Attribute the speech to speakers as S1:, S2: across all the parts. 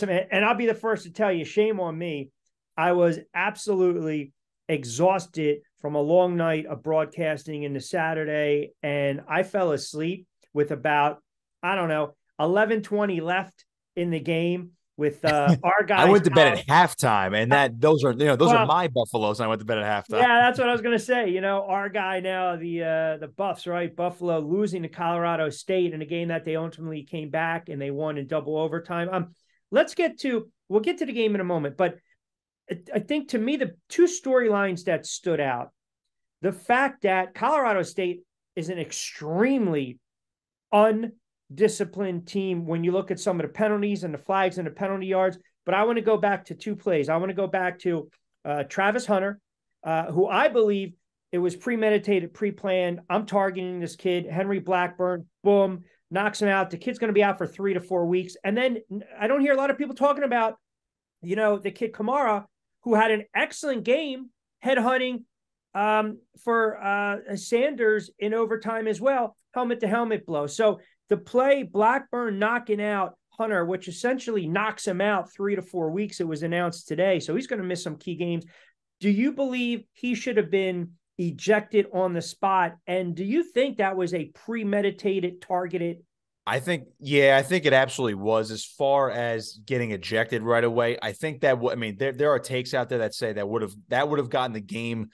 S1: And I'll be the first to tell you, shame on me. I was absolutely exhausted from a long night of broadcasting into Saturday, and I fell asleep with about, I don't know, 11:20 left in the game with our
S2: I
S1: guys.
S2: went to bed at halftime, and those are
S1: Well,
S2: my Buffaloes. And I went to bed at halftime.
S1: yeah, that's what I was going to say. Our guy now, the Buffs, right? Buffalo losing to Colorado State in a game that they ultimately came back and they won in double overtime. We'll get to the game in a moment, but I think to me the two storylines that stood out, the fact that Colorado State is an extremely undisciplined team when you look at some of the penalties and the flags and the penalty yards. But I want to go back to two plays. I want to go back to Travis Hunter, who I believe it was premeditated, pre-planned. I'm targeting this kid, Henry Blackburn, boom, knocks him out. The kid's going to be out for 3 to 4 weeks. And then I don't hear a lot of people talking about, the kid Kamara, who had an excellent game, headhunting for Sanders in overtime as well, helmet-to-helmet blow. So the play, Blackburn knocking out Hunter, which essentially knocks him out 3 to 4 weeks, it was announced today. So he's going to miss some key games. Do you believe he should have been ejected on the spot? And do you think that was a premeditated, targeted?
S2: I think it absolutely was. As far as getting ejected right away, I think that there are takes out there that say that would have gotten the game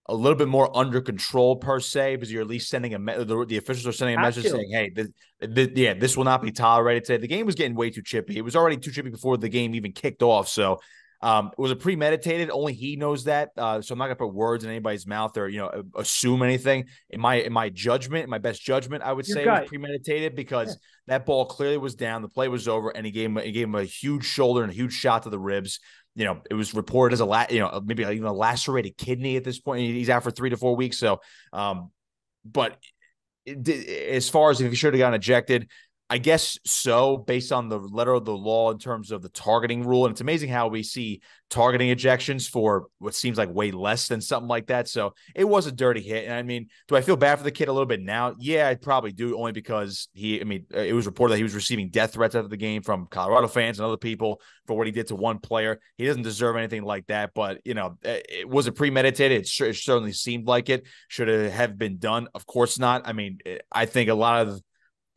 S2: a little bit more under control per se, because you're at least sending the officials are sending a message saying, hey, this will not be tolerated today. The game was getting way too chippy. It was already too chippy before the game even kicked off. So was it premeditated? Only he knows that. So I'm not gonna put words in anybody's mouth or assume anything. In my judgment, in my best judgment, I would
S1: Your
S2: say it was
S1: gut.
S2: premeditated,
S1: Yeah.
S2: because that ball clearly was down. The play was over, and he gave him a huge shoulder and a huge shot to the ribs. It was reported as maybe even a lacerated kidney at this point. He's out for 3 to 4 weeks. So, but as far as if he should have gotten ejected, I guess so, based on the letter of the law in terms of the targeting rule. And it's amazing how we see targeting ejections for what seems like way less than something like that. So it was a dirty hit. And I mean, do I feel bad for the kid a little bit now? Yeah, I probably do, only because it was reported that he was receiving death threats after the game from Colorado fans and other people for what he did to one player. He doesn't deserve anything like that, but it was premeditated. It certainly seemed like it. Should it have been done? Of course not. I mean, I think a lot of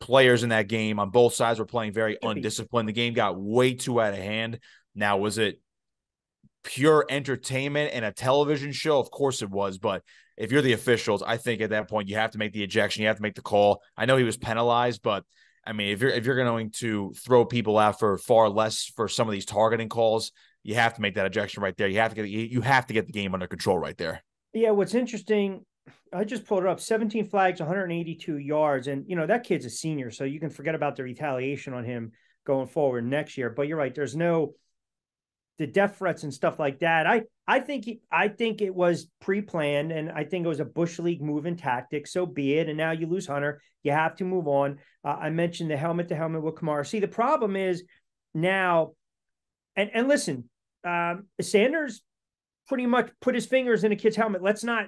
S2: players in that game on both sides were playing very undisciplined. The game got way too out of hand. Now, was it pure entertainment and a television show? Of course it was. But if you're the officials, I think at that point you have to make the ejection. You have to make the call. I know he was penalized, but I mean, if you're going to throw people out for far less for some of these targeting calls, you have to make that ejection right there. You have to get the game under control right there.
S1: Yeah, what's interesting, I just pulled it up, 17 flags, 182 yards. And, that kid's a senior, so you can forget about the retaliation on him going forward next year. But you're right, there's no the death threats and stuff like that. I think it was pre-planned, and I think it was a Bush League move and tactic. So be it. And now you lose Hunter. You have to move on. I mentioned the helmet-to-helmet with Kamara. See, the problem is now, and listen, Sanders pretty much put his fingers in a kid's helmet. Let's not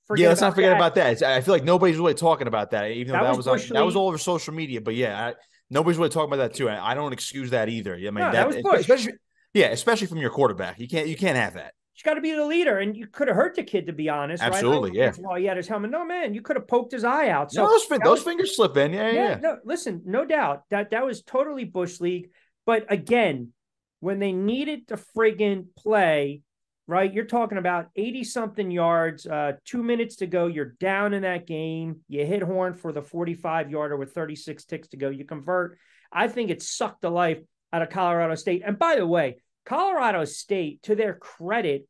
S1: forget
S2: let's
S1: about
S2: not forget
S1: that.
S2: about that. I feel like nobody's really talking about that, even though that was all over social media. But yeah, nobody's really talking about that too. I don't excuse that either. I mean,
S1: No, that was Bush.
S2: Especially from your quarterback, you can't have that.
S1: You got to be the leader, and you could have hurt the kid, to be honest, right?
S2: Absolutely, yeah.
S1: While he had his helmet, no man, you could have poked his eye out.
S2: No,
S1: So
S2: those fingers slip in, yeah.
S1: No, listen, no doubt that was totally Bush League. But again, when they needed to friggin' play, right? You're talking about 80 something yards, 2 minutes to go. You're down in that game. You hit Horn for the 45 yarder with 36 ticks to go. You convert. I think it sucked the life out of Colorado State. And by the way, Colorado State, to their credit,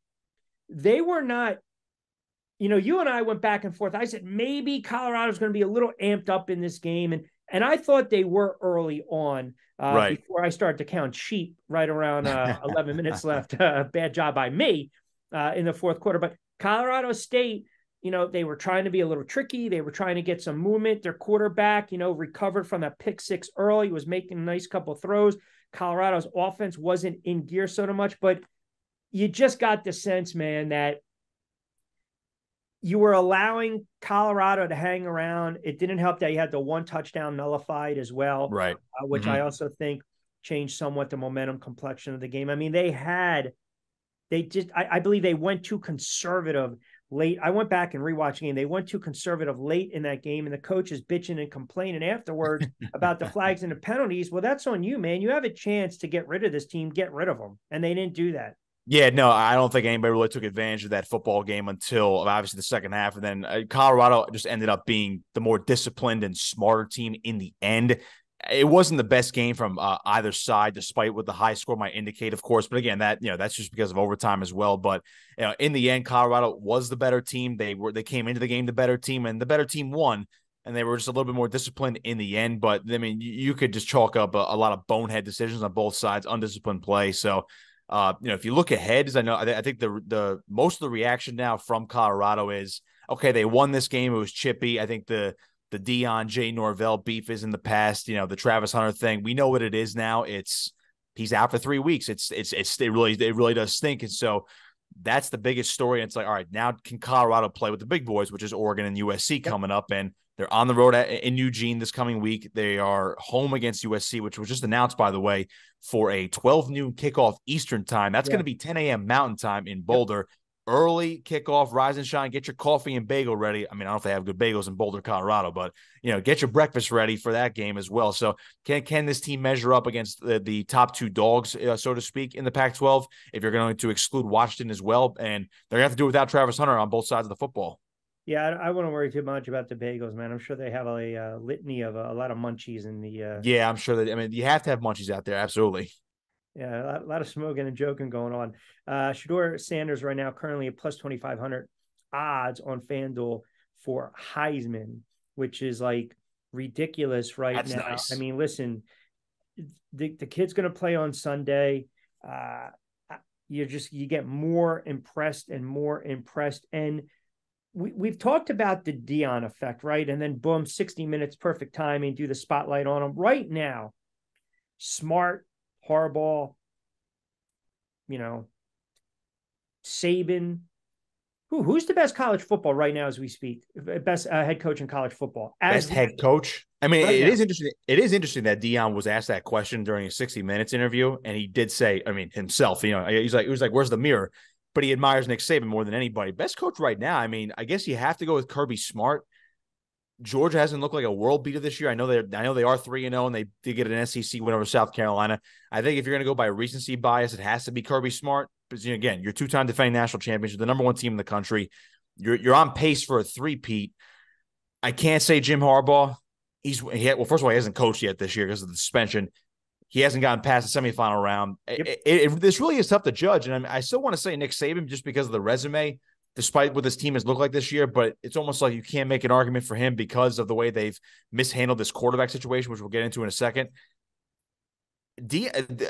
S1: they were not, you and I went back and forth. I said, maybe Colorado's going to be a little amped up in this game. And I thought they were early on
S2: right
S1: before I started to count sheep right around 11 minutes left. Bad job by me in the fourth quarter. But Colorado State, they were trying to be a little tricky. They were trying to get some movement. Their quarterback, recovered from that pick six early, was making a nice couple of throws. Colorado's offense wasn't in gear so much, but you just got the sense, man, that you were allowing Colorado to hang around. It didn't help that you had the one touchdown nullified as well,
S2: right
S1: which I also think changed somewhat the momentum complexion of the game. I mean, I believe they went too conservative late. I went back and rewatched the game. They went too conservative late in that game, and the coach is bitching and complaining afterwards about the flags and the penalties. Well, that's on you, man. You have a chance to get rid of this team, get rid of them. And they didn't do that.
S2: Yeah, no, I don't think anybody really took advantage of that football game until obviously the second half. And then Colorado just ended up being the more disciplined and smarter team in the end. It wasn't the best game from either side, despite what the high score might indicate, of course. But again, that's just because of overtime as well. But in the end, Colorado was the better team. They came into the game the better team, and the better team won. And they were just a little bit more disciplined in the end. But I mean, you could just chalk up a lot of bonehead decisions on both sides, undisciplined play. So. If you look ahead, I think the most of the reaction now from Colorado is, okay, they won this game. It was chippy. I think the Deion J. Norvell beef is in the past. The Travis Hunter thing, we know what it is now. He's out for 3 weeks. It really does stink. And so that's the biggest story. And it's like, all right, now can Colorado play with the big boys, which is Oregon and USC coming up, and they're on the road in Eugene this coming week. They are home against USC, which was just announced, by the way, for a 12 noon kickoff Eastern time. That's going to be 10 a.m. Mountain time in Boulder. Early kickoff, rise and shine, get your coffee and bagel ready. I mean, I don't know if they have good bagels in Boulder, Colorado, but, get your breakfast ready for that game as well. So can this team measure up against the top two dogs, so to speak, in the Pac-12, if you're going to exclude Washington as well? And they're going to have to do it without Travis Hunter on both sides of the football.
S1: Yeah, I wouldn't worry too much about the bagels, man. I'm sure they have a litany of a lot of munchies in the.
S2: Yeah, I'm sure that. I mean, you have to have munchies out there, absolutely.
S1: Yeah, a lot of smoking and joking going on. Deion Sanders right now currently at plus 2,500 odds on FanDuel for Heisman, which is like ridiculous right
S2: That's
S1: now.
S2: nice.
S1: I mean, listen, the kid's going to play on Sunday. You get more impressed and more impressed. And we've talked about the Deion effect, right? And then boom, 60 minutes, perfect timing, do the spotlight on him. Right now, Smart, Harbaugh, Saban. Who's the best college football right now as we speak? Best head coach in college football.
S2: Best head coach? I mean, it is interesting. It is interesting that Deion was asked that question during a 60 Minutes interview, and he did say, I mean, himself, he was like, where's the mirror? But he admires Nick Saban more than anybody. Best coach right now, I mean, I guess you have to go with Kirby Smart. Georgia hasn't looked like a world beater this year. I know they are 3-0, and they did get an SEC win over South Carolina. I think if you're going to go by recency bias, it has to be Kirby Smart. Because again, you're two-time defending national champions, you're the number one team in the country. You're on pace for a three-peat. I can't say Jim Harbaugh. Well, first of all, he hasn't coached yet this year because of the suspension. He hasn't gotten past the semifinal round. Yep. This really is tough to judge. And I still want to say Nick Saban just because of the resume, despite what this team has looked like this year. But it's almost like you can't make an argument for him because of the way they've mishandled this quarterback situation, which we'll get into in a second.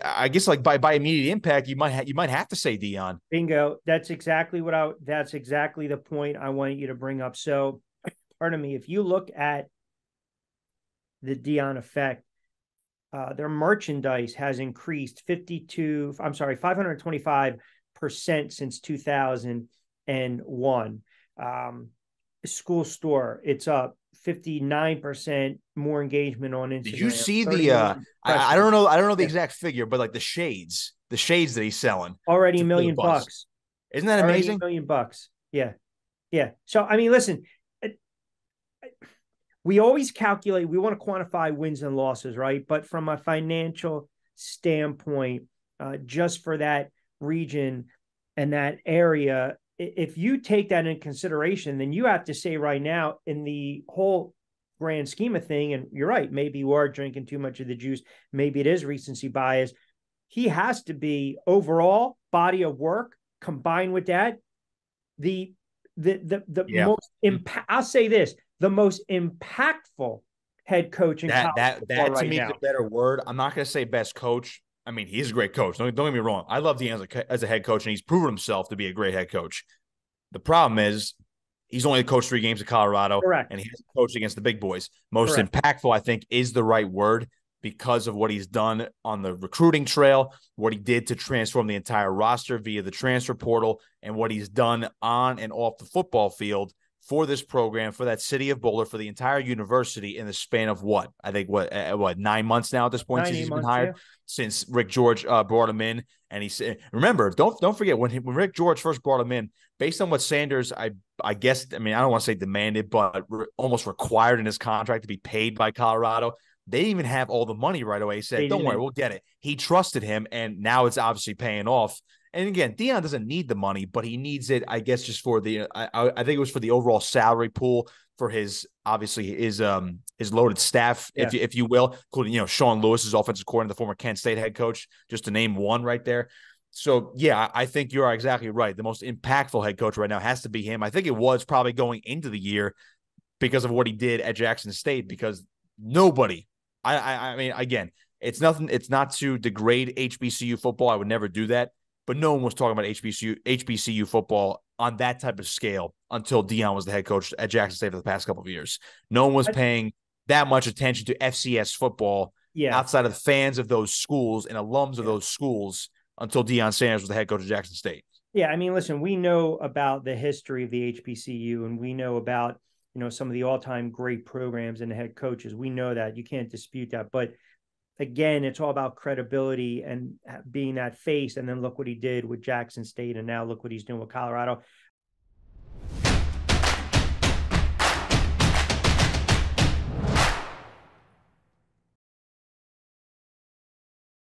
S2: I guess like by immediate impact, you might have to say Deion.
S1: Bingo. That's exactly the point I wanted you to bring up. So, pardon me, if you look at the Deion effect, their merchandise has increased 525% since 2001. School store, it's up 59% more engagement on Instagram.
S2: Did you see the I don't know the exact figure, but like the shades that he's selling
S1: already $1 million.
S2: Isn't that amazing?
S1: $1 million. Yeah. So I mean, listen, we always calculate, we want to quantify wins and losses, right? But from a financial standpoint, just for that region and that area, if you take that into consideration, then you have to say right now in the whole grand scheme of thing, and you're right, maybe you are drinking too much of the juice. Maybe it is recency bias. He has to be overall body of work combined with that. Most I'll say this, the most impactful head coach in college football right
S2: to me
S1: now.
S2: Is a better word. I'm not going to say best coach. I mean, he's a great coach. Don't get me wrong. I love Deion as a head coach, and he's proven himself to be a great head coach. The problem is he's only coached 3 games at Colorado,
S1: Correct.
S2: And he hasn't coached against the big boys. Most impactful, I think, is the right word because of what he's done on the recruiting trail, what he did to transform the entire roster via the transfer portal, and what he's done on and off the football field for this program, for that city of Boulder, for the entire university in the span of what? I think what 9 months now at this point since he's been hired, since Rick George brought him in. And he said, remember, don't forget when Rick George first brought him in, based on what Sanders, I guess, I mean, I don't want to say demanded, but almost required in his contract to be paid by Colorado. They didn't even have all the money right away. He said, don't worry, we'll get it. He trusted him, and now it's obviously paying off. And again, Deion doesn't need the money, but he needs it, I guess, just for the I think it was for the overall salary pool for his loaded staff, if you will, including Sean Lewis, his offensive coordinator, the former Kent State head coach, just to name one right there. So yeah, I think you are exactly right. The most impactful head coach right now has to be him. I think it was probably going into the year because of what he did at Jackson State, because nobody, I mean, again, it's not to degrade HBCU football. I would never do that. But no one was talking about HBCU football on that type of scale until Deion was the head coach at Jackson State for the past couple of years. No one was paying that much attention to FCS football outside of the fans of those schools and alums of those schools until Deion Sanders was the head coach of Jackson State.
S1: Yeah, I mean, listen, we know about the history of the HBCU, and we know about some of the all-time great programs and the head coaches. We know that. You can't dispute that. But again, it's all about credibility and being that face. And then look what he did with Jackson State, and now look what he's doing with Colorado.